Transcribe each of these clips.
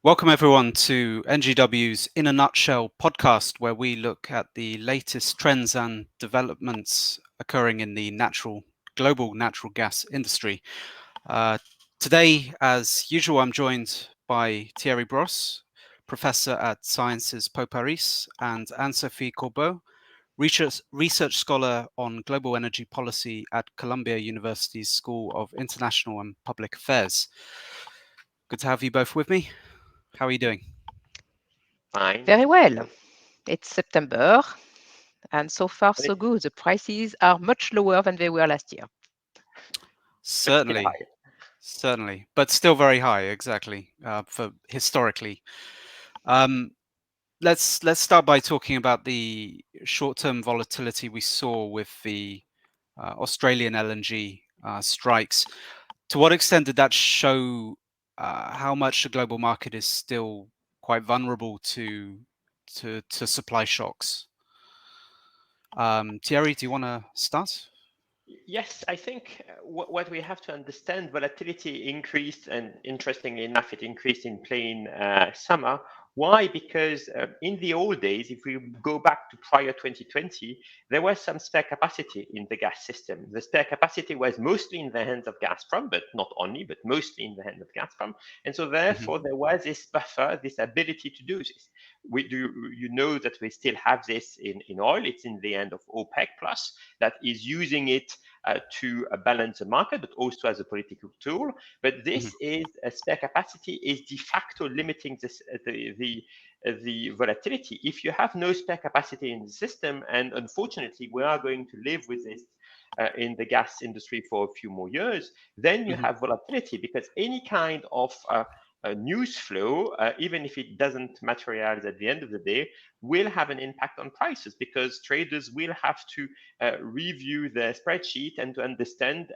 Welcome everyone to NGW's In a Nutshell podcast, where we look at the latest trends and developments occurring in the global natural gas industry. Today, as usual, I'm joined by Thierry Bros, professor at Sciences Po Paris, and Anne-Sophie Corbeau, research scholar on global energy policy at Columbia University's School of International and Public Affairs. Good to have you both with me. How are you doing? Fine. Very well. It's September, and so far so good. The prices are much lower than they were last year. Certainly, but still very high. Exactly, for historically. Um, let's start by talking about the short-term volatility we saw with the Australian LNG strikes. To what extent did that show how much the global market is still quite vulnerable to supply shocks? Thierry, do you want to start? Yes, I think what we have to understand, volatility increased, and interestingly enough, it increased in plain summer. Why? Because in the old days, if we go back to prior 2020, there was some spare capacity in the gas system. The spare capacity was mostly in the hands of Gazprom, but not only, but mostly in the hands of Gazprom. And so therefore, there was this buffer, this ability to do this. You know that we still have this in oil. It's in the hand of OPEC plus that is using it to balance the market, but also as a political tool. But this is a spare capacity is de facto limiting this, the volatility. If you have no spare capacity in the system, and unfortunately we are going to live with this in the gas industry for a few more years, then you have volatility, because any kind of news flow, even if it doesn't materialize at the end of the day, will have an impact on prices, because traders will have to review the spreadsheet and to understand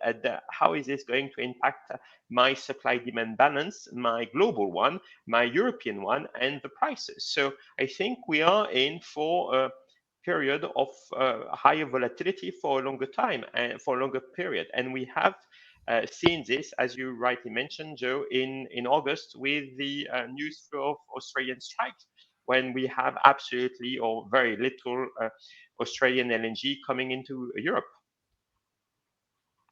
how is this going to impact my supply-demand balance, my global one, my European one, and the prices. So I think we are in for a period of higher volatility for a longer time and for a longer period. And we have seen this, as you rightly mentioned, Joe, in August with the news flow of Australian strikes, when we have absolutely or very little Australian LNG coming into Europe.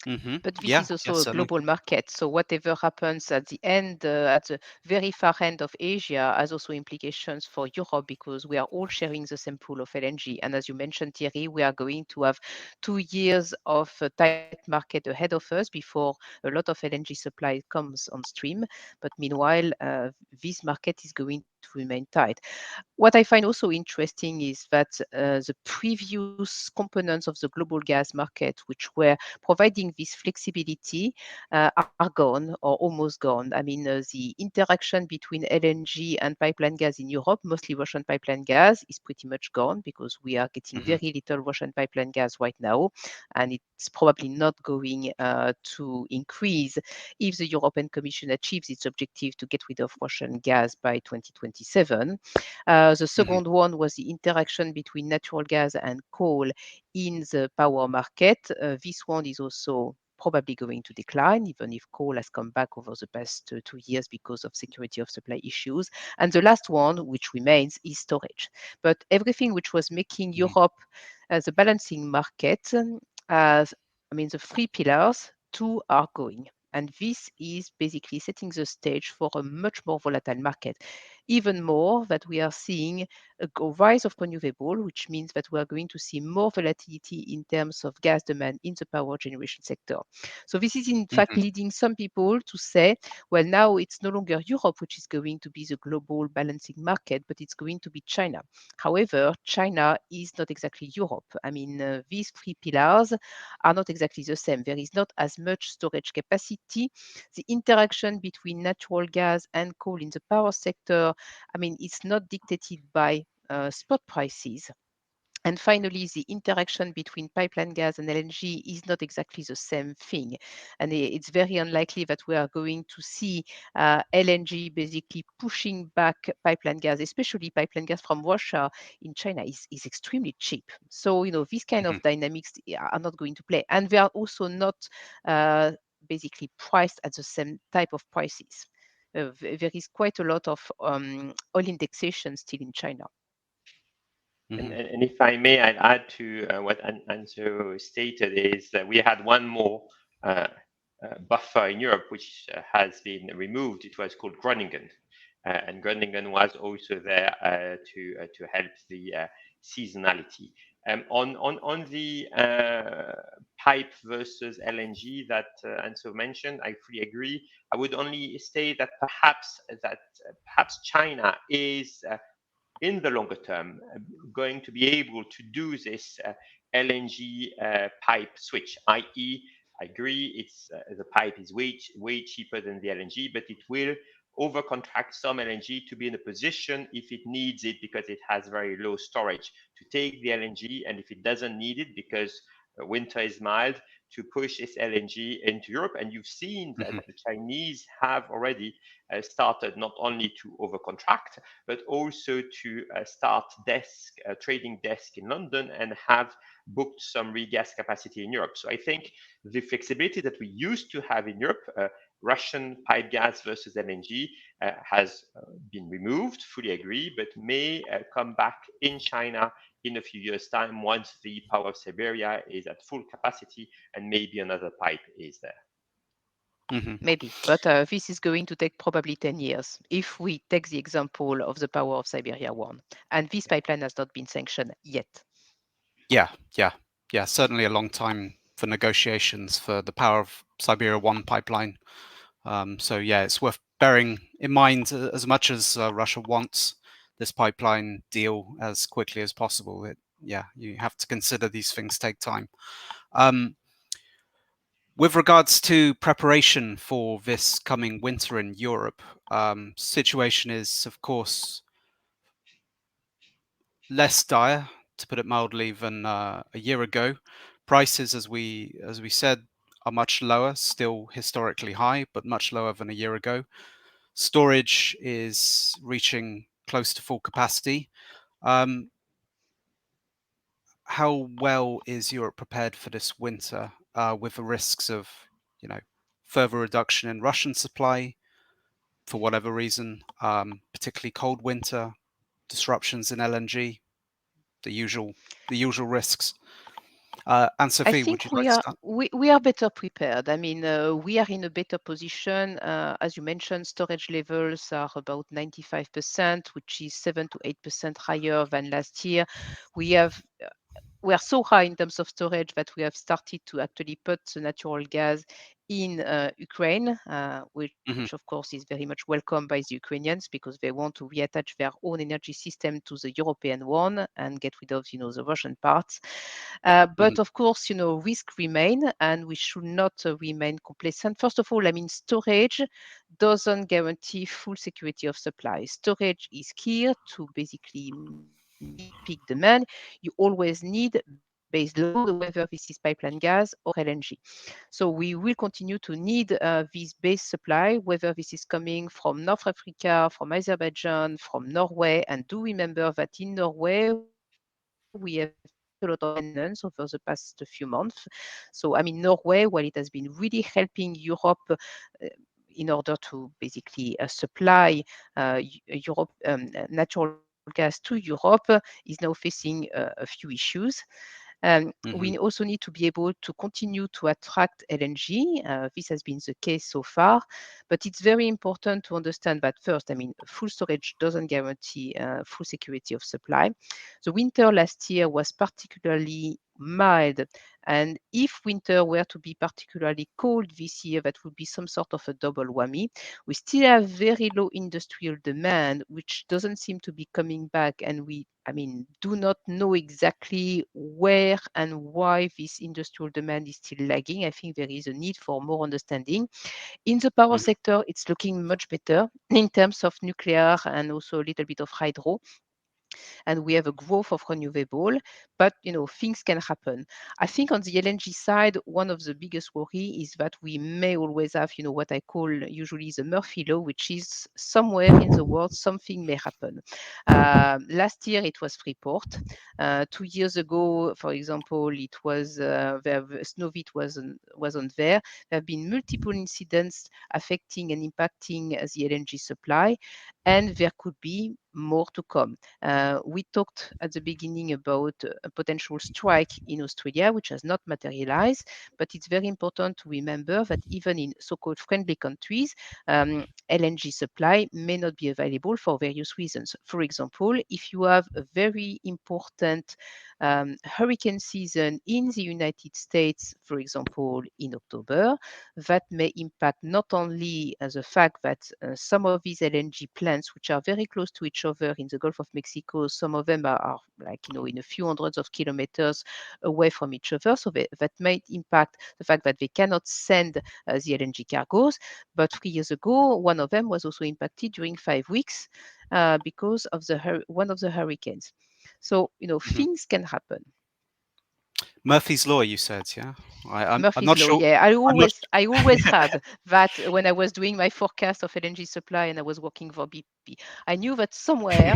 But this Yeah, is also a certainly. global market. So whatever happens at the end, at the very far end of Asia, has also implications for Europe, because we are all sharing the same pool of LNG. And as you mentioned, Thierry, we are going to have 2 years of a tight market ahead of us before a lot of LNG supply comes on stream. But meanwhile, this market is going to remain tight. What I find also interesting is that the previous components of the global gas market, which were providing this flexibility, are gone or almost gone. I mean, the interaction between LNG and pipeline gas in Europe, mostly Russian pipeline gas, is pretty much gone, because we are getting very little Russian pipeline gas right now, and it's probably not going to increase if the European Commission achieves its objective to get rid of Russian gas by 2027. The second one was the interaction between natural gas and coal in the power market. This one is also probably going to decline, even if coal has come back over the past 2 years because of security of supply issues. And the last one, which remains, is storage. But everything which was making Europe as a balancing market, as I mean, the three pillars, two are going. And this is basically setting the stage for a much more volatile market. Even more that we are seeing a rise of renewable, which means that we are going to see more volatility in terms of gas demand in the power generation sector. So this is in fact leading some people to say, well, now it's no longer Europe which is going to be the global balancing market, but it's going to be China. However, China is not exactly Europe. I mean, these three pillars are not exactly the same. There is not as much storage capacity. The interaction between natural gas and coal in the power sector, I mean, it's not dictated by spot prices. And finally, the interaction between pipeline gas and LNG is not exactly the same thing. And it's very unlikely that we are going to see LNG basically pushing back pipeline gas, especially pipeline gas from Russia in China is extremely cheap. So, these kind of dynamics are not going to play. And they are also not basically priced at the same type of prices. there is quite a lot of oil indexation still in China. And if I may, I'd add to what Anso stated is that we had one more buffer in Europe, which has been removed. It was called Groningen. And Groningen was also there to help the seasonality. On the pipe versus LNG that Anso mentioned, I fully agree. I would only say that perhaps China is in the longer term going to be able to do this LNG pipe switch, i.e., I agree, it's the pipe is way cheaper than the LNG, but it will overcontract some LNG to be in a position if it needs it because it has very low storage to take the LNG, and if it doesn't need it because winter is mild, to push its LNG into Europe. And you've seen that the Chinese have already started not only to overcontract, but also to start trading desk in London and have booked some regas capacity in Europe. So I think the flexibility that we used to have in Europe, Russian pipe gas versus LNG, has been removed, fully agree, but may come back in China in a few years' time once the power of Siberia is at full capacity and maybe another pipe is there. Maybe, but this is going to take probably 10 years if we take the example of the Power of Siberia 1. And this pipeline has not been sanctioned yet. Yeah. Certainly a long time for negotiations for the Power of Siberia 1 pipeline. So yeah, it's worth bearing in mind as much as Russia wants this pipeline deal as quickly as possible. You have to consider these things take time. With regards to preparation for this coming winter in Europe, situation is, of course, less dire, to put it mildly, than a year ago. Prices, as we said, are much lower, still historically high, but much lower than a year ago. Storage is reaching close to full capacity. How well is Europe prepared for this winter, with the risks of, further reduction in Russian supply for whatever reason, particularly cold winter, disruptions in LNG, the usual risks? Anne-Sophie, would you like to start? We are better prepared. I mean, we are in a better position. As you mentioned, storage levels are about 95%, which is 7 to 8% higher than last year. We are so high in terms of storage that we have started to actually put the natural gas in Ukraine, which of course is very much welcomed by the Ukrainians because they want to reattach their own energy system to the European one and get rid of, the Russian parts. But of course, risk remain, and we should not remain complacent. First of all, I mean, storage doesn't guarantee full security of supply. Storage is key to basically meet peak demand. You always need base load, whether this is pipeline gas or LNG. So we will continue to need this base supply, whether this is coming from North Africa, from Azerbaijan, from Norway. And do remember that in Norway, we have a lot of maintenance over the past few months. So, I mean, Norway, while it has been really helping Europe in order to basically supply Europe natural gas to Europe, is now facing a few issues. We also need to be able to continue to attract LNG. This has been the case so far, but it's very important to understand that first, I mean, full storage doesn't guarantee full security of supply. The winter last year was particularly mild, and if winter were to be particularly cold this year, that would be some sort of a double whammy. We still have very low industrial demand, which doesn't seem to be coming back, and do not know exactly where and why this industrial demand is still lagging. I think there is a need for more understanding. In the power sector, it's looking much better in terms of nuclear and also a little bit of hydro. and we have a growth of renewable, but things can happen. I think on the LNG side, one of the biggest worry is that we may always have, what I call usually the Murphy law, which is somewhere in the world something may happen. Last year it was Freeport. 2 years ago, for example, it was Snowit wasn't there. There have been multiple incidents affecting and impacting the LNG supply, and there could be more to come. We talked at the beginning about a potential strike in Australia, which has not materialized, but it's very important to remember that even in so-called friendly countries, LNG supply may not be available for various reasons. For example, if you have a very important hurricane season in the United States, for example, in October, that may impact not only the fact that some of these LNG plants, which are very close to each other in the Gulf of Mexico, some of them are like, in a few hundreds of kilometers away from each other. So that might impact the fact that they cannot send the LNG cargoes. But 3 years ago, one of them was also impacted during 5 weeks because of one of the hurricanes. So, things can happen. Murphy's Law, you said, yeah? I'm Murphy's not Law, sure. yeah. I I'm not. always had that when I was doing my forecast of LNG supply and I was working for BP. I knew that somewhere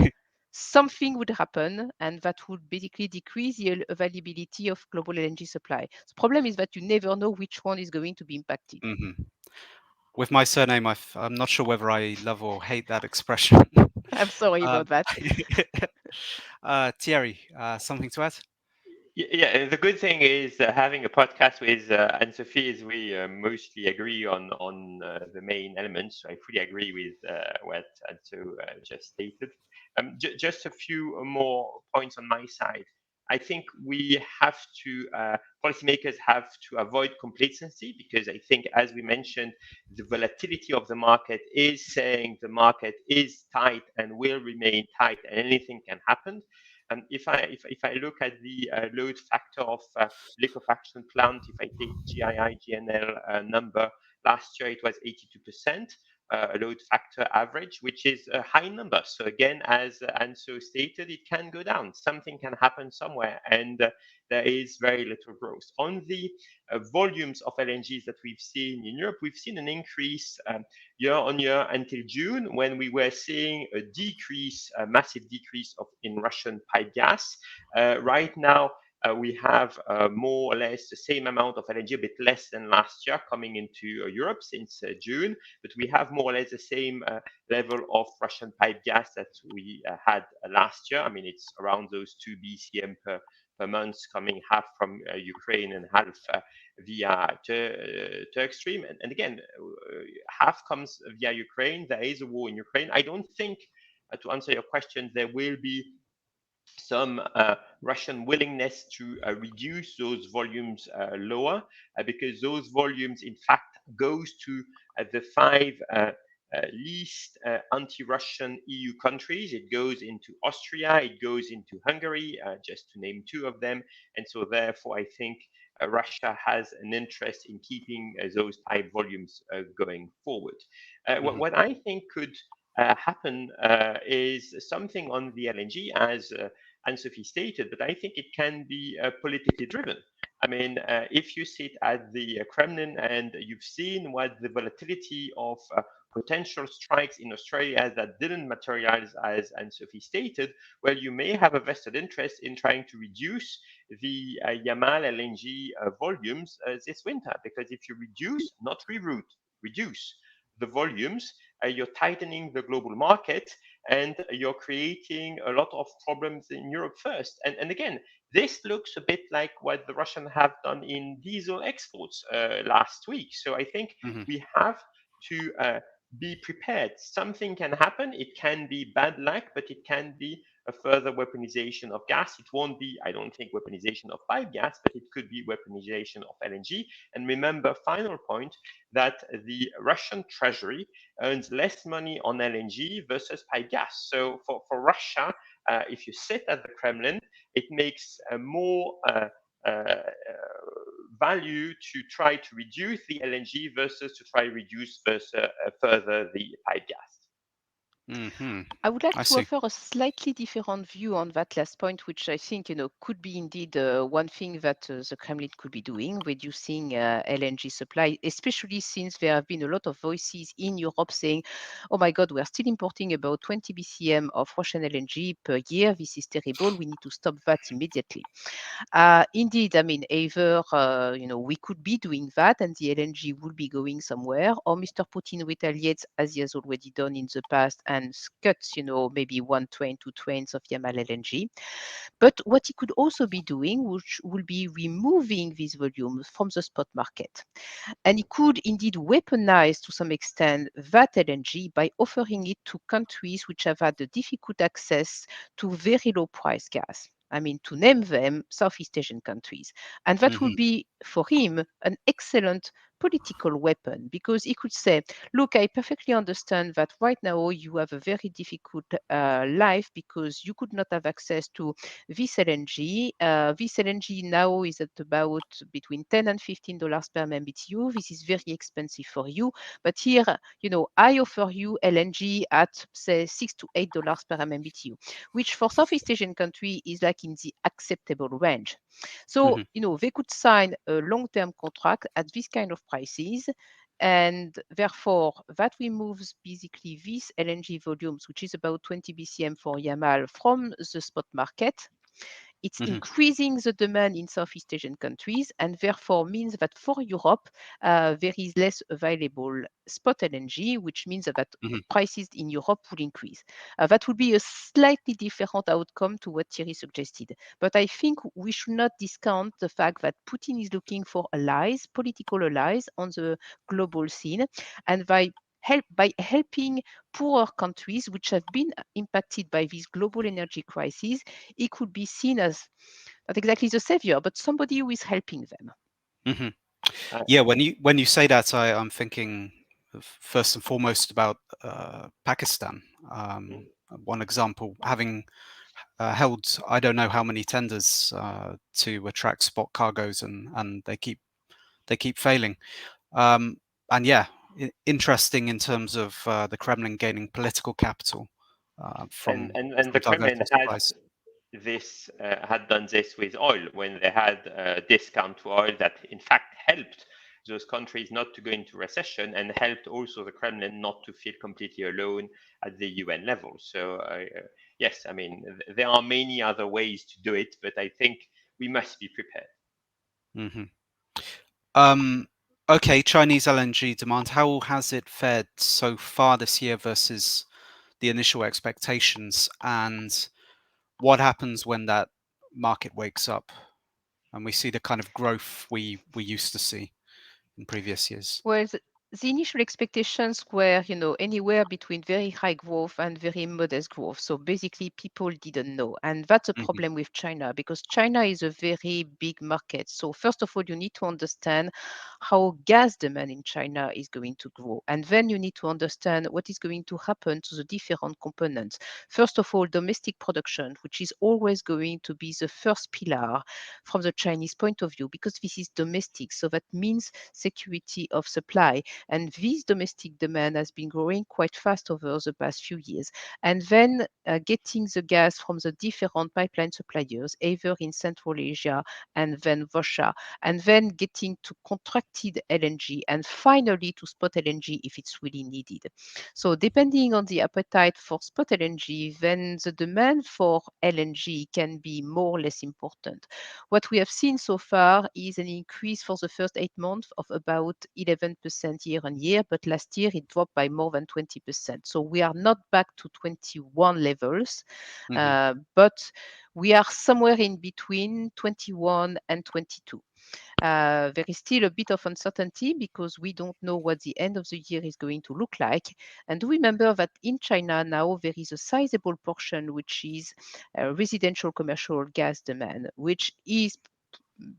something would happen and that would basically decrease the availability of global LNG supply. The problem is that you never know which one is going to be impacted. Mhm. With my surname, I'm not sure whether I love or hate that expression. I'm sorry Um, about that. Thierry, something to add? Yeah, the good thing is having a podcast with Anne-Sophie is we mostly agree on the main elements. I fully agree with what Anne just stated. Just a few more points on my side. I think we have to, policymakers have to avoid complacency because I think, as we mentioned, the volatility of the market is saying the market is tight and will remain tight and anything can happen. And if I look at the load factor of liquefaction plant, if I take GII GNL number last year, it was 82%. A load factor average, which is a high number. So again, as Anso stated, it can go down. Something can happen somewhere, and there is very little growth. On the volumes of LNGs that we've seen in Europe, we've seen an increase year on year until June, when we were seeing a decrease, a massive decrease in Russian pipe gas. Right now, we have more or less the same amount of LNG, a bit less than last year, coming into Europe since June, but we have more or less the same level of Russian pipe gas that we had last year. I mean, it's around those 2 BCM per month, coming half from Ukraine and half via Turk Stream. And again, half comes via Ukraine. There is a war in Ukraine. I don't think, to answer your question, there will be some Russian willingness to reduce those volumes lower, because those volumes, in fact, goes to the five least anti-Russian EU countries. It goes into Austria, it goes into Hungary, just to name two of them. And so therefore, I think Russia has an interest in keeping those pipe volumes going forward. Mhm. What I think could happen is something on the LNG, as Anne-Sophie stated, but I think it can be politically driven. I mean, if you sit at the Kremlin and you've seen what the volatility of potential strikes in Australia that didn't materialize, as Anne-Sophie stated, well, you may have a vested interest in trying to reduce the Yamal LNG volumes this winter, because if you reduce, not reroute, reduce the volumes, you're tightening the global market and you're creating a lot of problems in Europe first. And again, this looks a bit like what the Russians have done in diesel exports last week. So I think Mhm. we have to be prepared. Something can happen. It can be bad luck, but it can be a further weaponization of gas. It won't be, I don't think, weaponization of pipe gas, but it could be weaponization of LNG. And remember, final point, that the Russian treasury earns less money on LNG versus pipe gas. So for Russia, if you sit at the Kremlin, it makes more uh, value to try to reduce the LNG versus to try to reduce further the pipe gas. I would like I to see. offer a slightly different view on that last point, which I think could be indeed one thing that the Kremlin could be doing, reducing LNG supply, especially since there have been a lot of voices in Europe saying, "Oh my God, we are still importing about 20 BCM of Russian LNG per year. This is terrible. We need to stop that immediately." Indeed, I mean, either we could be doing that, and the LNG will be going somewhere, or Mr. Putin retaliates as he has already done in the past and cuts, maybe one train, two trains of Yamal LNG. But what he could also be doing, which will be removing these volumes from the spot market. And he could indeed weaponize to some extent that LNG by offering it to countries which have had a difficult access to very low price gas. I mean, to name them, Southeast Asian countries. And that would be, for him, an excellent political weapon because he could say, look, I perfectly understand that right now you have a very difficult life because you could not have access to this LNG. This LNG now is at about between $10 and $15 per MMBTU. This is very expensive for you. But here, I offer you LNG at, say, $6 to $8 per MMBTU, which for Southeast Asian country is like in the acceptable range. So, they could sign a long-term contract at this kind of prices. And therefore, that removes basically these LNG volumes, which is about 20 BCM for Yamal, from the spot market. It's increasing the demand in Southeast Asian countries and therefore means that for Europe, there is less available spot LNG, which means that prices in Europe will increase. That would be a slightly different outcome to what Thierry suggested. But I think we should not discount the fact that Putin is looking for allies, political allies on the global scene. And by helping poorer countries which have been impacted by this global energy crisis, it could be seen as not exactly the savior, but somebody who is helping them. Yeah, when you say that, I'm thinking first and foremost about Pakistan. One example, having held I don't know how many tenders to attract spot cargoes, and they keep failing. And yeah, interesting in terms of the Kremlin gaining political capital from and the Kremlin diverting supplies. had done this with oil when they had a discount to oil that in fact helped those countries not to go into recession and helped also the Kremlin not to feel completely alone at the UN level. So yes, I mean, there are many other ways to do it, but I think we must be prepared. Okay, Chinese LNG demand, how has it fared so far this year versus the initial expectations, and what happens when that market wakes up and we see the kind of growth we used to see in previous years? Well, the initial expectations were, anywhere between very high growth and very modest growth. So basically, people didn't know. And that's a problem with China because China is a very big market. So first of all, you need to understand how gas demand in China is going to grow. And then you need to understand what is going to happen to the different components. First of all, domestic production, which is always going to be the first pillar from the Chinese point of view, because this is domestic. So that means security of supply. And this domestic demand has been growing quite fast over the past few years. And then getting the gas from the different pipeline suppliers, either in Central Asia and then Russia, and then getting to contracted LNG, and finally to spot LNG if it's really needed. So depending on the appetite for spot LNG, then the demand for LNG can be more or less important. What we have seen so far is an increase for the first 8 months of about 11% year on year, but last year it dropped by more than 20%. So we are not back to 21 levels, but we are somewhere in between 21 and 22. There is still a bit of uncertainty because we don't know what the end of the year is going to look like. And do remember that in China now there is a sizable portion which is residential commercial gas demand, which is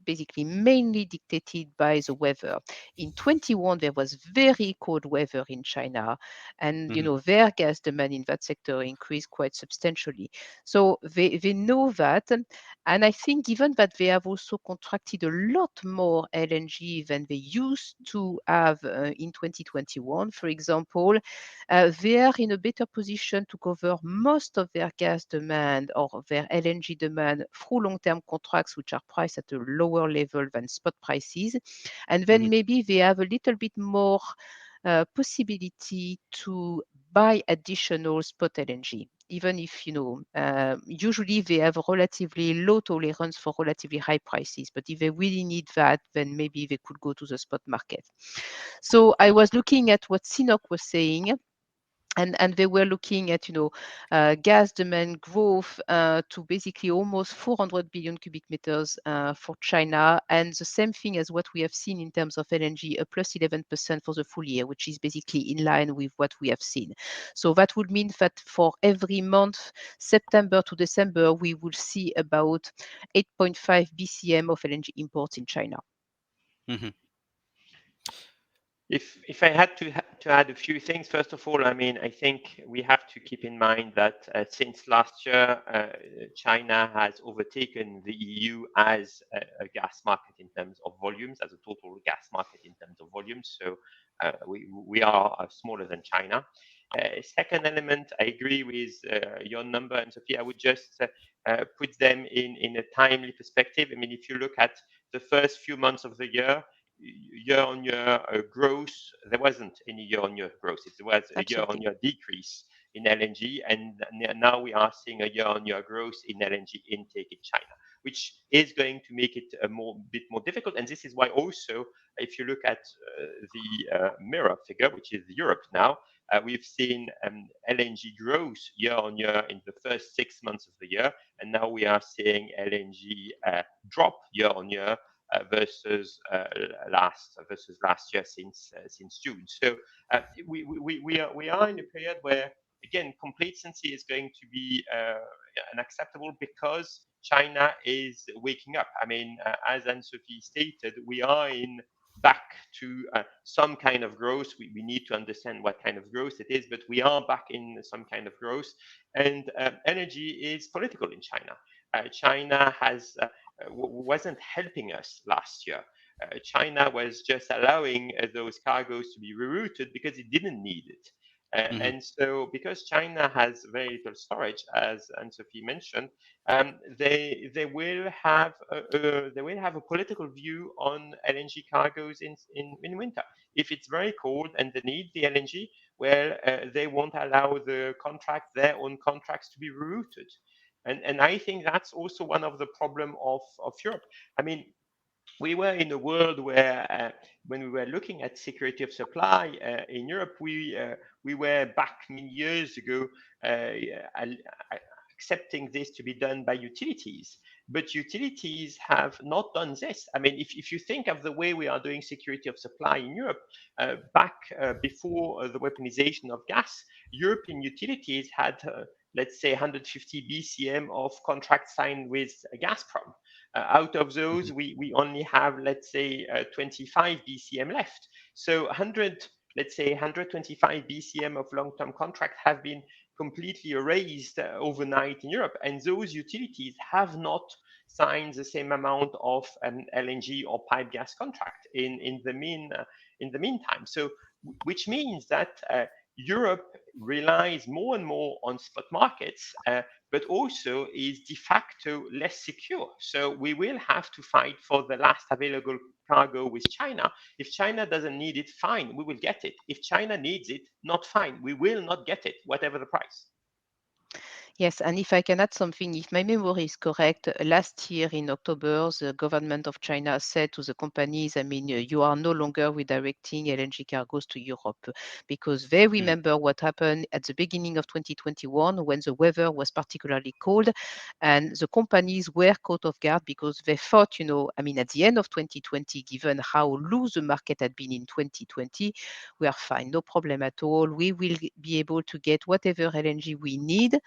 basically mainly dictated by the weather. In 21, there was very cold weather in China, and their gas demand in that sector increased quite substantially. So they know that, and I think given that they have also contracted a lot more LNG than they used to have in 2021, for example, they are in a better position to cover most of their gas demand or their LNG demand through long-term contracts, which are priced at a lower level than spot prices. And then maybe they have a little bit more possibility to buy additional spot LNG, even if, usually they have relatively low tolerance for relatively high prices. But if they really need that, then maybe they could go to the spot market. So I was looking at what CNOOC was saying. And they were looking at, gas demand growth to basically almost 400 billion cubic meters for China, and the same thing as what we have seen in terms of LNG, a plus 11% for the full year, which is basically in line with what we have seen. So that would mean that for every month, September to December, we will see about 8.5 BCM of LNG imports in China. If I had to add a few things, first of all, I mean, I think we have to keep in mind that since last year, China has overtaken the EU as a gas market in terms of volumes, as a total gas market in terms of volumes. So we are smaller than China. Second element, I agree with your number, and Sophie, I would just put them in a timely perspective. I mean, if you look at the first few months of the year-on-year growth, there wasn't any year-on-year growth. It was a year-on-year decrease in LNG, and now we are seeing a year-on-year growth in LNG intake in China, which is going to make it a bit more difficult. And this is why also, if you look at the mirror figure, which is Europe now, we've seen LNG growth year-on-year in the first 6 months of the year, and now we are seeing LNG drop year-on-year versus last year since June. So we are in a period where, again, complacency is going to be unacceptable because China is waking up. I mean, as Anne-Sophie stated, we are back to some kind of growth. We need to understand what kind of growth it is, but we are back in some kind of growth. And energy is political in China. China wasn't helping us last year. China was just allowing those cargoes to be rerouted because it didn't need it. And so, because China has very little storage, as Anne-Sophie mentioned, they will have a political view on LNG cargoes in winter. If it's very cold and they need the LNG, well, they won't allow their own contracts to be rerouted. And I think that's also one of the problem of Europe. I mean, we were in a world where, when we were looking at security of supply in Europe, we were back many years ago accepting this to be done by utilities. But utilities have not done this. I mean, if you think of the way we are doing security of supply in Europe, back before the weaponization of gas, European utilities had, let's say, 150 BCM of contracts signed with Gazprom. Out of those, we only have, let's say, 25 BCM left. So 125 BCM of long-term contracts have been completely erased overnight in Europe, and those utilities have not signed the same amount of LNG or pipe gas contract in the meantime. So, which means that Europe relies more and more on spot markets, but also is de facto less secure. So we will have to fight for the last available cargo with China. If China doesn't need it, fine, we will get it. If China needs it, not fine, we will not get it, whatever the price. Yes, and if I can add something, if my memory is correct, last year in October, the government of China said to the companies, I mean, you are no longer redirecting LNG cargoes to Europe, because they remember what happened at the beginning of 2021 when the weather was particularly cold, and the companies were caught off guard because they thought, I mean, at the end of 2020, given how loose the market had been in 2020, we are fine, no problem at all. We will be able to get whatever LNG we need.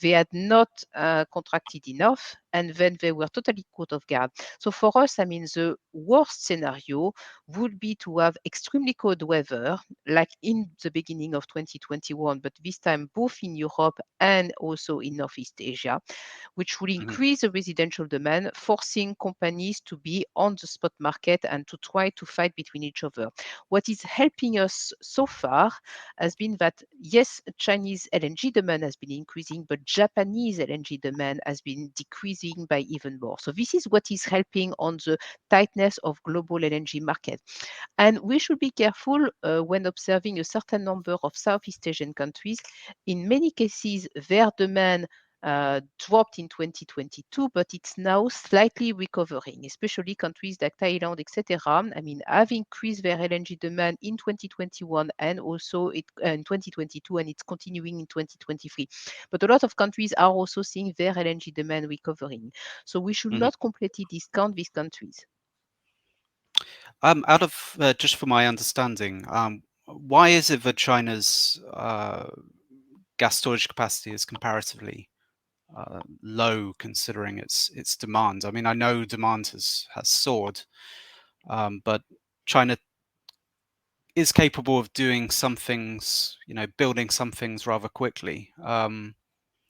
They had not contracted enough, and then they were totally caught off guard. So for us, I mean, the worst scenario would be to have extremely cold weather, like in the beginning of 2021, but this time both in Europe and also in Northeast Asia, which will Hmm. increase the residential demand, forcing companies to be on the spot market and to try to fight between each other. What is helping us so far has been that, yes, Chinese LNG demand has been increasing, but Japanese LNG demand has been decreasing by even more. So this is what is helping on the tightness of global LNG market. And we should be careful when observing a certain number of Southeast Asian countries. In many cases, their demand dropped in 2022, but it's now slightly recovering, especially countries like Thailand, etc. I mean, have increased their LNG demand in 2021 and also in 2022, and it's continuing in 2023. But a lot of countries are also seeing their LNG demand recovering. So we should Hmm. not completely discount these countries. Out of just for my understanding, why is it that China's gas storage capacity is comparatively low considering its demand? I mean, I know demand has soared, but China is capable of doing some things, building some things rather quickly.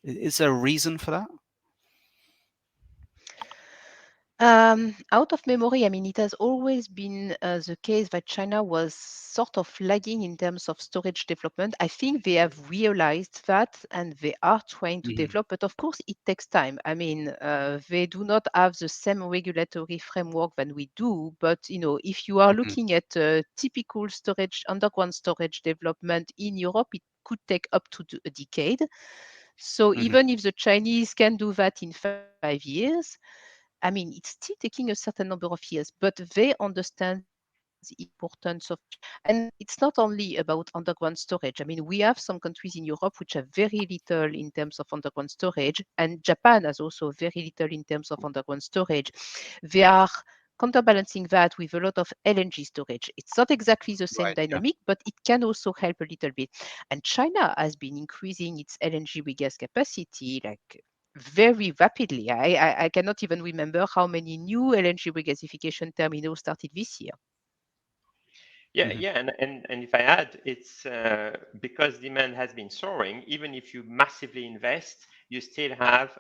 Is there a reason for that? Out of memory, I mean, it has always been the case that China was sort of lagging in terms of storage development. I think they have realized that and they are trying to Hmm. develop, but of course, it takes time. I mean, they do not have the same regulatory framework than we do. But if you are Hmm. looking at typical storage, underground storage development in Europe, it could take up to a decade. So Hmm. even if the Chinese can do that in 5 years, I mean, it's still taking a certain number of years, but they understand the importance of storage. And it's not only about underground storage. I mean, we have some countries in Europe which have very little in terms of underground storage, and Japan has also very little in terms of underground storage. They are counterbalancing that with a lot of LNG storage. It's not exactly the same Right. Yeah. dynamic, but it can also help a little bit. And China has been increasing its LNG regas capacity like very rapidly. I cannot even remember how many new LNG regasification terminals started this year. Yeah, Hmm. yeah, and if I add, it's because demand has been soaring. Even if you massively invest, you still have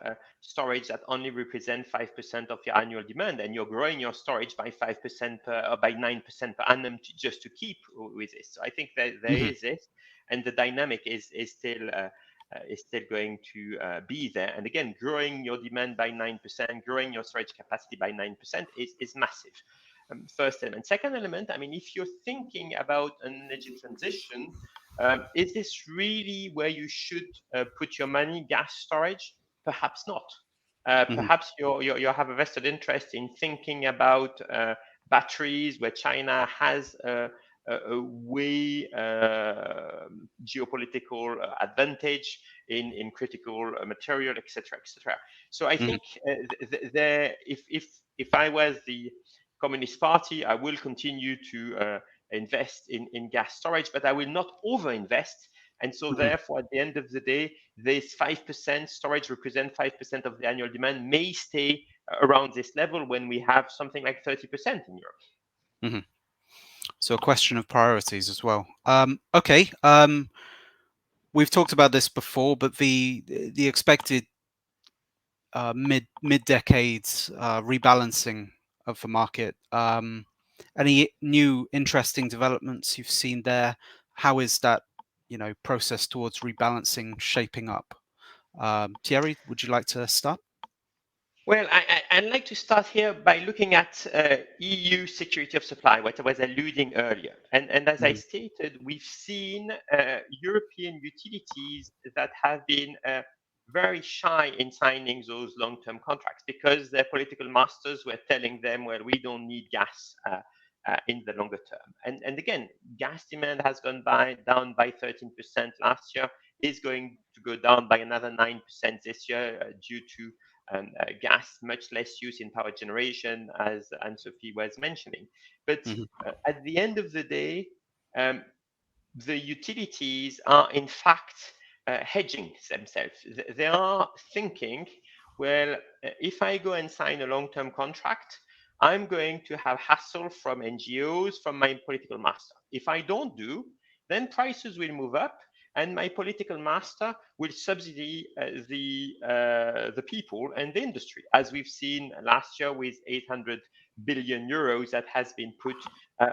storage that only represent 5% of your annual demand, and you're growing your storage by 5% or by 9% per annum just to keep with this. So I think that there Hmm. is this, and the dynamic is still going to be there. And again, growing your demand by 9%, growing your storage capacity by 9% is massive. First element. Second element, I mean, if you're thinking about an energy transition, is this really where you should put your money, gas storage? Perhaps not. Hmm. Perhaps you have a vested interest in thinking about batteries, where China has a way geopolitical advantage in critical material, etc., etc. So I Hmm. think there, if I was the Communist Party, I will continue to invest in gas storage, but I will not overinvest. And so, Hmm. therefore, at the end of the day, this 5% storage represent 5% of the annual demand may stay around this level when we have something like 30% in Europe. Hmm. So a question of priorities as well. Okay. We've talked about this before, but the expected mid decades rebalancing of the market. Any new interesting developments you've seen there? How is that process towards rebalancing shaping up? Thierry, would you like to start? Well, I'd like to start here by looking at EU security of supply, what I was alluding earlier. And as I Mhm. stated, we've seen European utilities that have been very shy in signing those long-term contracts because their political masters were telling them, well, we don't need gas in the longer term. And again, gas demand has gone down by 13% last year, is going to go down by another 9% this year due to gas, much less use in power generation, as Anne-Sophie was mentioning. But Mhm. at the end of the day, um, the utilities are in fact hedging themselves. They are thinking, well, if I go and sign a long-term contract, I'm going to have hassle from NGOs, from my political master. If I don't do, then prices will move up, and my political master will subsidy the people and the industry, as we've seen last year with 800 billion euros that has been put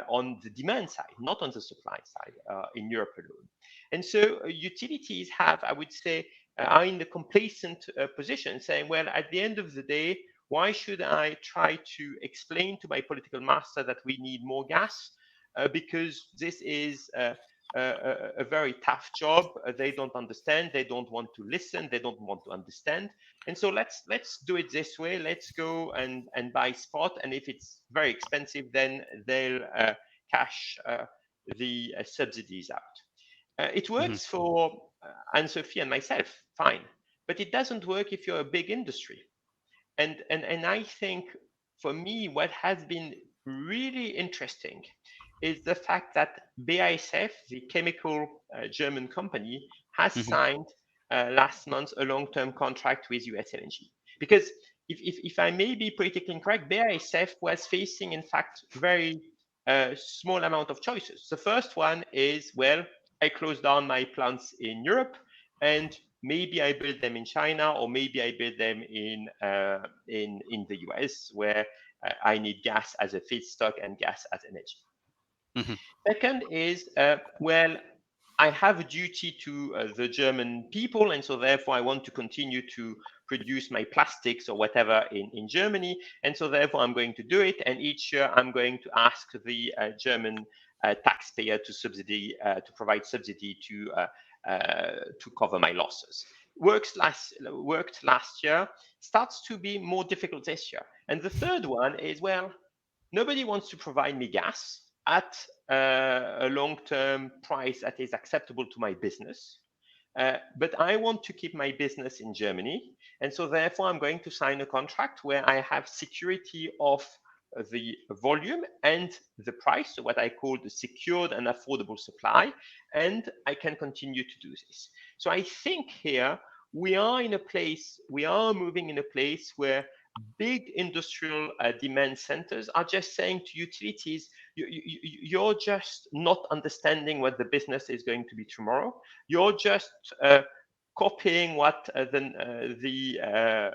on the demand side, not on the supply side in Europe alone. And so utilities have, I would say, are in the complacent position, saying, well, at the end of the day, why should I try to explain to my political master that we need more gas? Because this is a very tough job. They don't understand. They don't want to listen. They don't want to understand. And so let's do it this way. Let's go and buy spot. And if it's very expensive, then they'll cash the subsidies out. It works for Anne-Sophie and myself, fine. But it doesn't work if you're a big industry. And I think for me, what has been really interesting is the fact that BASF, the chemical German company, has signed last month a long-term contract with US LNG. Because if I may be politically incorrect, BASF was facing, in fact, very small amount of choices. The first one is, well, I close down my plants in Europe, and maybe I build them in China, or maybe I build them in the US, where I need gas as a feedstock and gas as energy. Second is, well, I have a duty to the German people, and so therefore I want to continue to produce my plastics or whatever in Germany, and so therefore I'm going to do it, and each year I'm going to ask the German taxpayer to provide subsidy to cover my losses. Worked last year, starts to be more difficult this year. And the third one is, well, nobody wants to provide me gas at a long-term price that is acceptable to my business. But I want to keep my business in Germany. And so therefore, I'm going to sign a contract where I have security of the volume and the price, so what I call the secured and affordable supply, and I can continue to do this. So I think here we are moving in a place where big industrial demand centers are just saying to utilities, you're just not understanding what the business is going to be tomorrow. You're just copying what the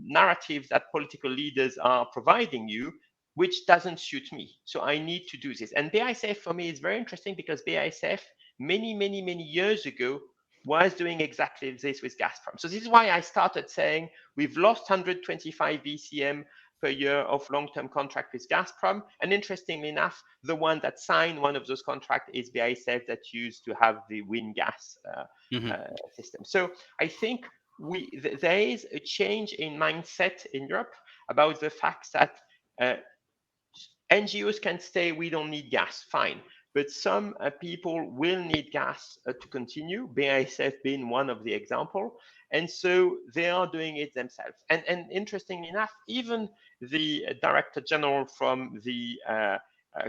narratives that political leaders are providing you, which doesn't suit me. So I need to do this. And BASF for me is very interesting because BASF many years ago was doing exactly this with Gazprom. So this is why I started saying we've lost 125 BCM per year of long-term contract with Gazprom. And interestingly enough, the one that signed one of those contracts is BASF that used to have the wind gas system. So I think there is a change in mindset in Europe about the fact that NGOs can say we don't need gas, fine. But some people will need gas to continue, BASF being one of the example. And so they are doing it themselves. And interestingly enough, even the Director General from the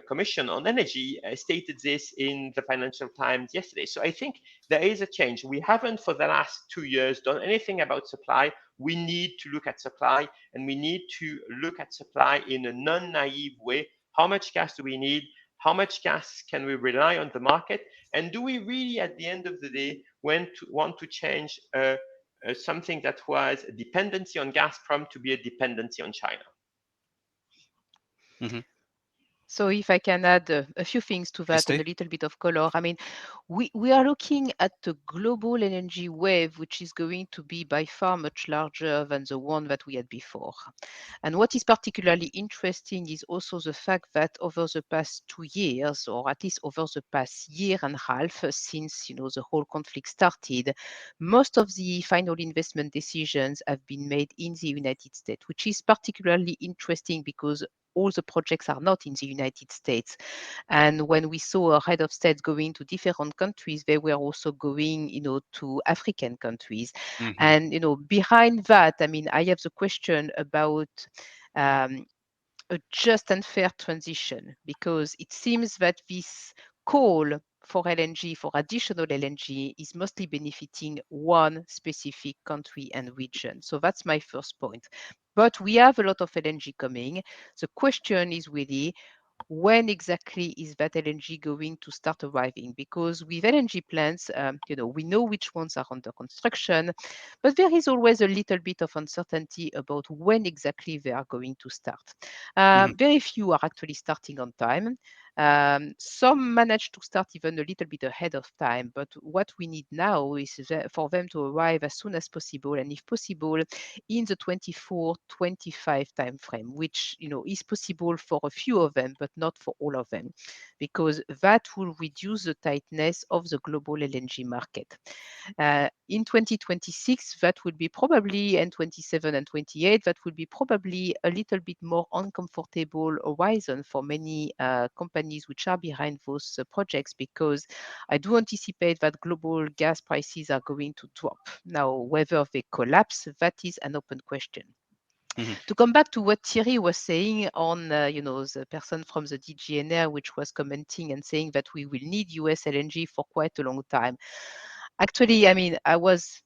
Commission on Energy stated this in the Financial Times yesterday. So I think there is a change. We haven't for the last 2 years done anything about supply. We need to look at supply, and we need to look at supply in a non-naive way. How much gas do we need? How much gas can we rely on the market? And do we really, at the end of the day, want to change something that was a dependency on Gazprom to be a dependency on China? So if I can add a few things to that and a little bit of color, I mean, we are looking at the global energy wave, which is going to be by far much larger than the one that we had before. And what is particularly interesting is also the fact that over the past 2 years, or at least over the past year and a half, since the whole conflict started, most of the final investment decisions have been made in the United States, which is particularly interesting because all the projects are not in the United States. And when we saw a head of state going to different countries, they were also going, to African countries. And, behind that, I mean, I have the question about a just and fair transition, because it seems that this call for LNG, for additional LNG, is mostly benefiting one specific country and region. So that's my first point. But we have a lot of LNG coming. The question is really, when exactly is that LNG going to start arriving? Because with LNG plants, we know which ones are under construction, but there is always a little bit of uncertainty about when exactly they are going to start. Very few are actually starting on time. Some manage to start even a little bit ahead of time, but what we need now is for them to arrive as soon as possible, and if possible, in the 24-25 timeframe, which is possible for a few of them, but not for all of them, because that will reduce the tightness of the global LNG market. In 2026, that would be probably, and 27 and 28, that would be probably a little bit more uncomfortable horizon for many companies which are behind those projects, because I do anticipate that global gas prices are going to drop. Now, whether they collapse, that is an open question. To come back to what Thierry was saying on, the person from the DGNR, which was commenting and saying that we will need US LNG for quite a long time. Actually, I was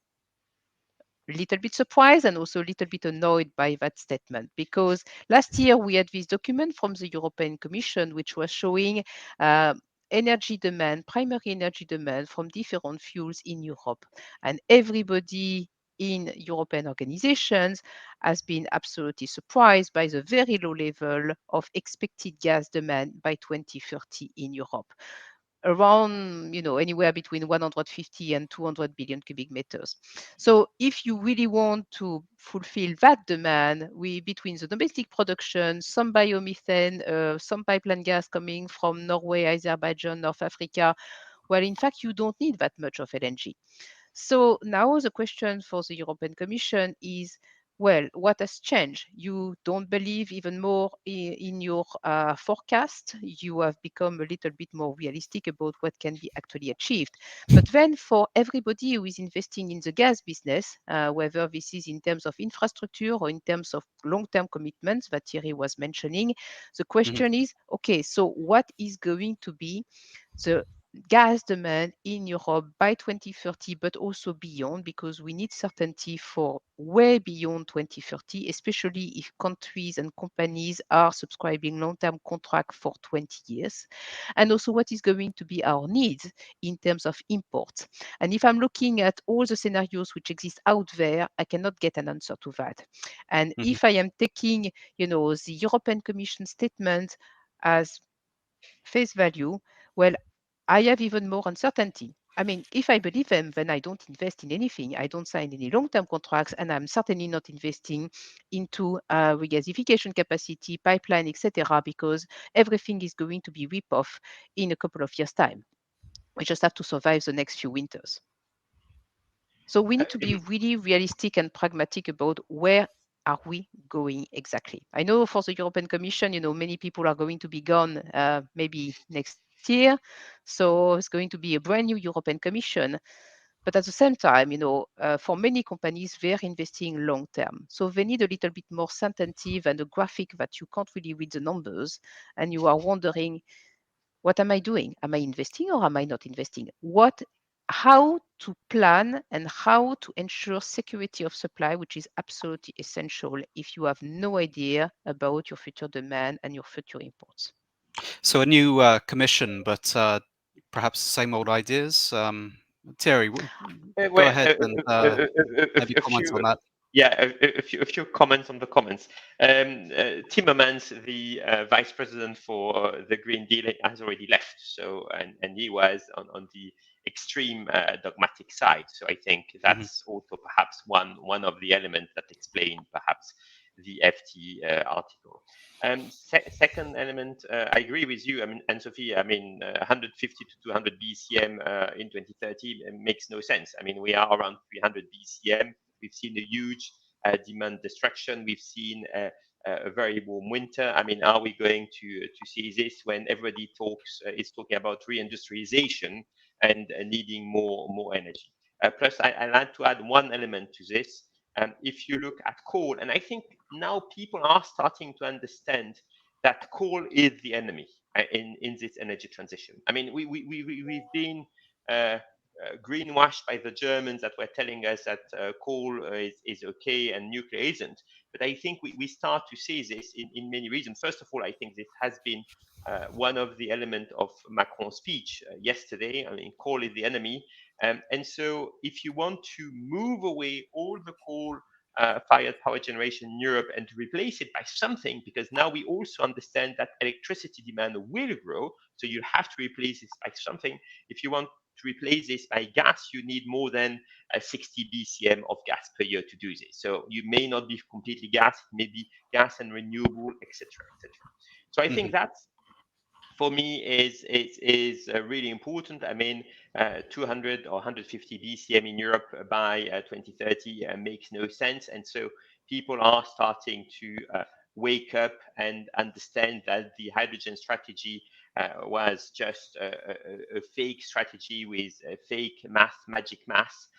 a little bit surprised and also a little bit annoyed by that statement, because last year we had this document from the European Commission which was showing energy demand, primary energy demand from different fuels in Europe. And everybody in European organizations has been absolutely surprised by the very low level of expected gas demand by 2030 in Europe, around anywhere between 150 and 200 billion cubic meters. So if you really want to fulfill that demand, between the domestic production, some biomethane, some pipeline gas coming from Norway, Azerbaijan, North Africa, well, in fact, you don't need that much of LNG. So now the question for the European Commission is, well, what has changed? You don't believe even more in your forecast. You have become a little bit more realistic about what can be actually achieved. But then for everybody who is investing in the gas business, whether this is in terms of infrastructure or in terms of long-term commitments that Thierry was mentioning, the question is, okay, so what is going to be the gas demand in Europe by 2030, but also beyond, because we need certainty for way beyond 2030, especially if countries and companies are subscribing long-term contract for 20 years. And also what is going to be our needs in terms of imports. And if I'm looking at all the scenarios which exist out there, I cannot get an answer to that. And if I am taking, the European Commission statement as face value, well, I have even more uncertainty. If I believe them, then I don't invest in anything. I don't sign any long-term contracts, and I'm certainly not investing into regasification capacity, pipeline, etc., because everything is going to be ripped off in a couple of years' time. We just have to survive the next few winters. So we need to be really realistic and pragmatic about where are we going exactly. I know for the European Commission, many people are going to be gone maybe next year. So it's going to be a brand new European Commission. But at the same time, for many companies, they're investing long term. So they need a little bit more certainty than a graphic that you can't really read the numbers. And you are wondering, what am I doing? Am I investing or am I not investing? How to plan and how to ensure security of supply, which is absolutely essential if you have no idea about your future demand and your future imports. So a new commission, but perhaps same old ideas. Thierry, go ahead and maybe comment on that. Yeah, a few comments on the comments. Timmermans, the vice president for the Green Deal, has already left. So, and he was on the extreme dogmatic side. So I think that's also perhaps one of the elements that explain perhaps the FT article. Second element, I agree with you. Anne-Sophie, 150 to 200 BCM in 2030 makes no sense. We are around 300 BCM. We've seen a huge demand destruction. We've seen a very warm winter. Are we going to see this when everybody is talking about reindustrialization and needing more energy? Plus, I like to add one element to this. If you look at coal, and I think now people are starting to understand that coal is the enemy. in this energy transition. I mean, we've been greenwashed by the Germans that were telling us that coal is okay and nuclear isn't. But I think we start to see this in many reasons. First of all, I think this has been one of the elements of Macron's speech yesterday. I mean, coal is the enemy. And so if you want to move away all the coal fired power generation in Europe and to replace it by something, because now we also understand that electricity demand will grow. So you have to replace this by something. If you want to replace this by gas, you need more than 60 BCM of gas per year to do this. So you may not be completely gas, maybe gas and renewable, etc., etc. So I think that's, for me, is really important. I mean, 200 or 150 BCM in Europe by 2030 makes no sense, and so people are starting to wake up and understand that the hydrogen strategy was just a fake strategy with a fake magic mass.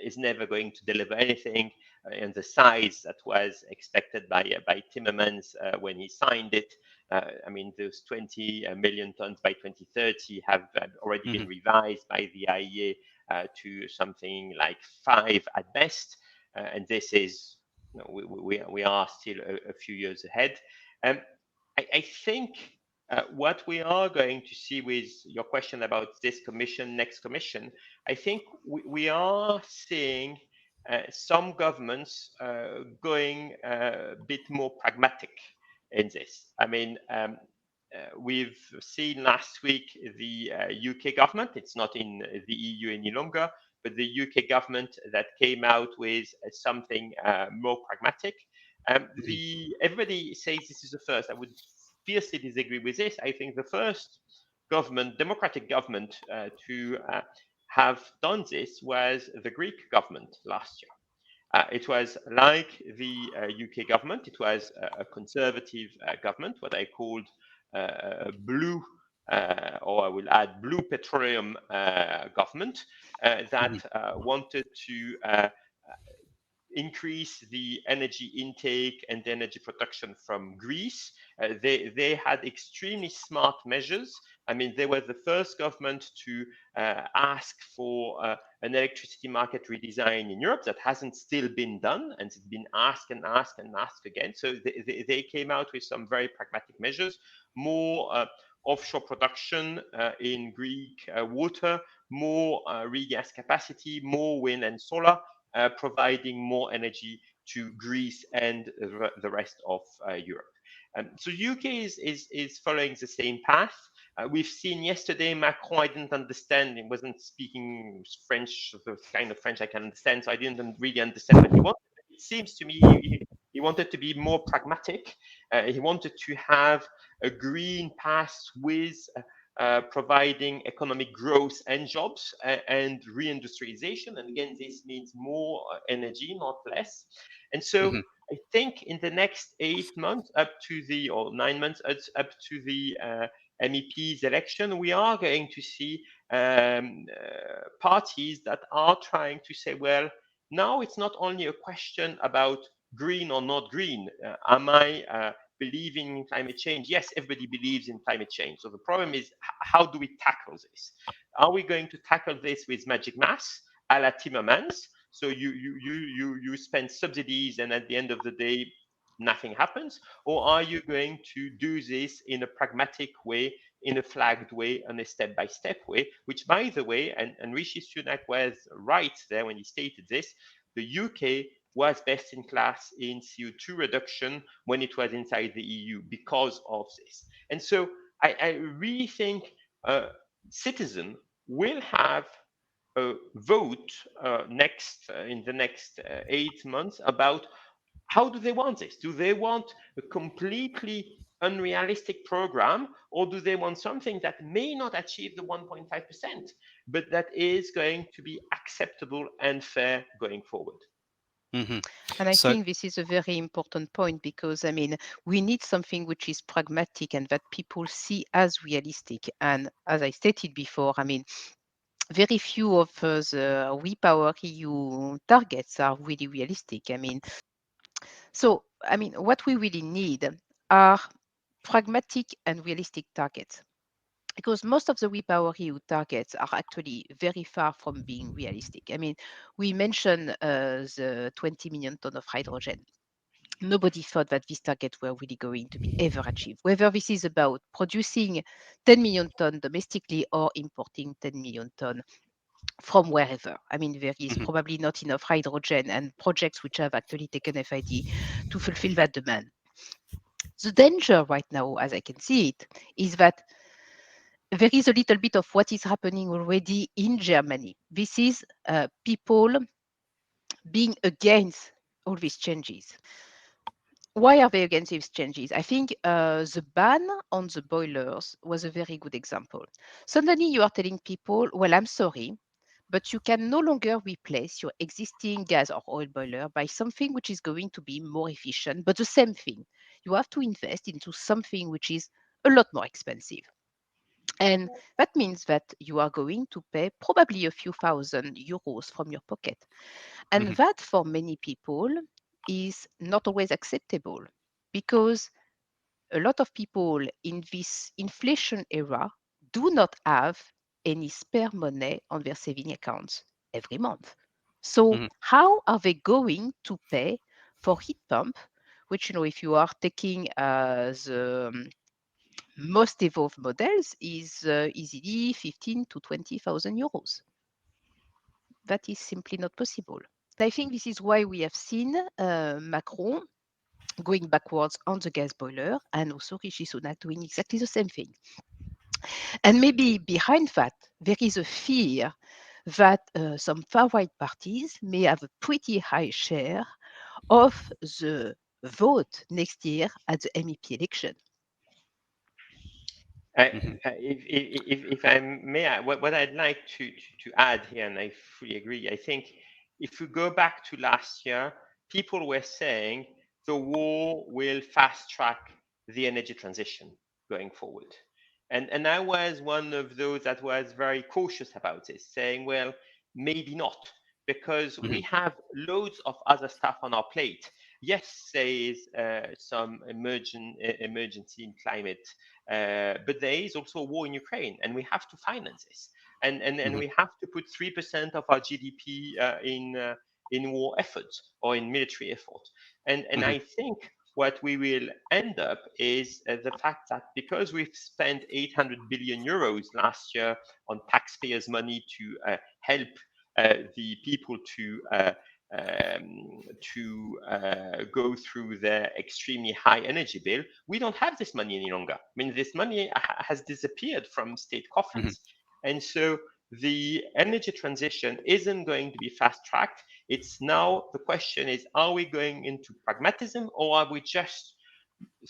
Is never going to deliver anything in the size that was expected by Timmermans when he signed it. I mean, those 20 million tons by 2030 have already been revised by the IEA to something like 5 at best, and this is, you know, we are still a few years ahead. I think what we are going to see with your question about this commission, next commission, I think we are seeing some governments going a bit more pragmatic in this. I mean, we've seen last week the UK government, it's not in the EU any longer, but the UK government that came out with something more pragmatic. Everybody says this is the first. I would fiercely disagree with this. I think the first government, democratic government, to have done this was the Greek government last year. It was like the UK government. It was a conservative government, what I called blue, or I will add blue petroleum government that wanted to increase the energy intake and the energy production from Greece. They had extremely smart measures. I mean, they were the first government to ask for an electricity market redesign in Europe that hasn't still been done, and it's been asked and asked and asked again. So they came out with some very pragmatic measures, more offshore production in Greek water, more regas capacity, more wind and solar, providing more energy to Greece and the rest of Europe. So UK is following the same path. We've seen yesterday Macron, I didn't understand, he wasn't speaking French, the kind of French I can understand, so I didn't really understand what he wanted. It seems to me he wanted to be more pragmatic. He wanted to have a green path with providing economic growth and jobs and reindustrialization. And again, this means more energy, not less. And so I think in the next 8 months, or 9 months, up to the MEP's election, we are going to see parties that are trying to say, well, now it's not only a question about green or not green. Am I believing in climate change? Yes, everybody believes in climate change. So the problem is, how do we tackle this? Are we going to tackle this with magic mass, a la Timmermans? So you spend subsidies, and at the end of the day, nothing happens? Or are you going to do this in a pragmatic way, in a flagged way, and a step-by-step way? Which, by the way, and Rishi Sunak was right there when he stated this, the UK was best in class in CO2 reduction when it was inside the EU because of this. And so I really think citizens will have a vote in the next 8 months about how do they want this? Do they want a completely unrealistic program, or do they want something that may not achieve the 1.5%, but that is going to be acceptable and fair going forward? And I think this is a very important point, because, I mean, we need something which is pragmatic and that people see as realistic. And as I stated before, I mean, very few of the RePower EU targets are really realistic. I mean, so, I mean, what we really need are pragmatic and realistic targets. Because most of the REPowerEU targets are actually very far from being realistic. I mean, we mentioned the 20 million ton of hydrogen. Nobody thought that these targets were really going to be ever achieved, whether this is about producing 10 million ton domestically or importing 10 million ton from wherever. I mean, there is probably not enough hydrogen and projects which have actually taken FID to fulfill that demand. The danger right now, as I can see it, is that there is a little bit of what is happening already in Germany. This is people being against all these changes. Why are they against these changes? I think the ban on the boilers was a very good example. Suddenly you are telling people, well, I'm sorry, but you can no longer replace your existing gas or oil boiler by something which is going to be more efficient, but the same thing. You have to invest into something which is a lot more expensive. And that means that you are going to pay probably a few thousand euros from your pocket. And that for many people is not always acceptable because a lot of people in this inflation era do not have any spare money on their saving accounts every month. So how are they going to pay for heat pump, which, if you are taking the most evolved models is easily 15 to 20,000 euros. That is simply not possible. I think this is why we have seen Macron going backwards on the gas boiler and also Rishi Sunak doing exactly the same thing. And maybe behind that, there is a fear that some far-right parties may have a pretty high share of the vote next year at the MEP election. If I may, what I'd like to add here, and I fully agree, I think if we go back to last year, people were saying the war will fast track the energy transition going forward. And I was one of those that was very cautious about this, saying, well, maybe not, because we have loads of other stuff on our plate. Yes, there is some emergency in climate, but there is also a war in Ukraine, and we have to finance this, and we have to put 3% of our GDP in war efforts or in military effort. And I think what we will end up is the fact that because we've spent 800 billion euros last year on taxpayers' money to help the people go through their extremely high energy bill, we don't have this money any longer. I mean, this money has disappeared from state coffers. And so the energy transition isn't going to be fast-tracked. It's now, the question is, are we going into pragmatism, or are we just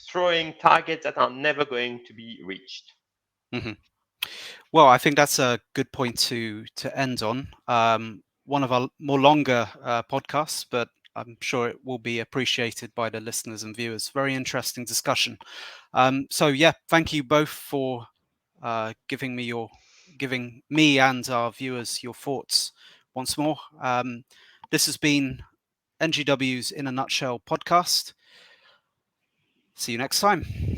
throwing targets that are never going to be reached? Well, I think that's a good point to end on. One of our more longer podcasts, but I'm sure it will be appreciated by the listeners and viewers. Very interesting discussion. So yeah, thank you both for giving me and our viewers your thoughts once more. This has been NGW's In a Nutshell podcast. See you next time.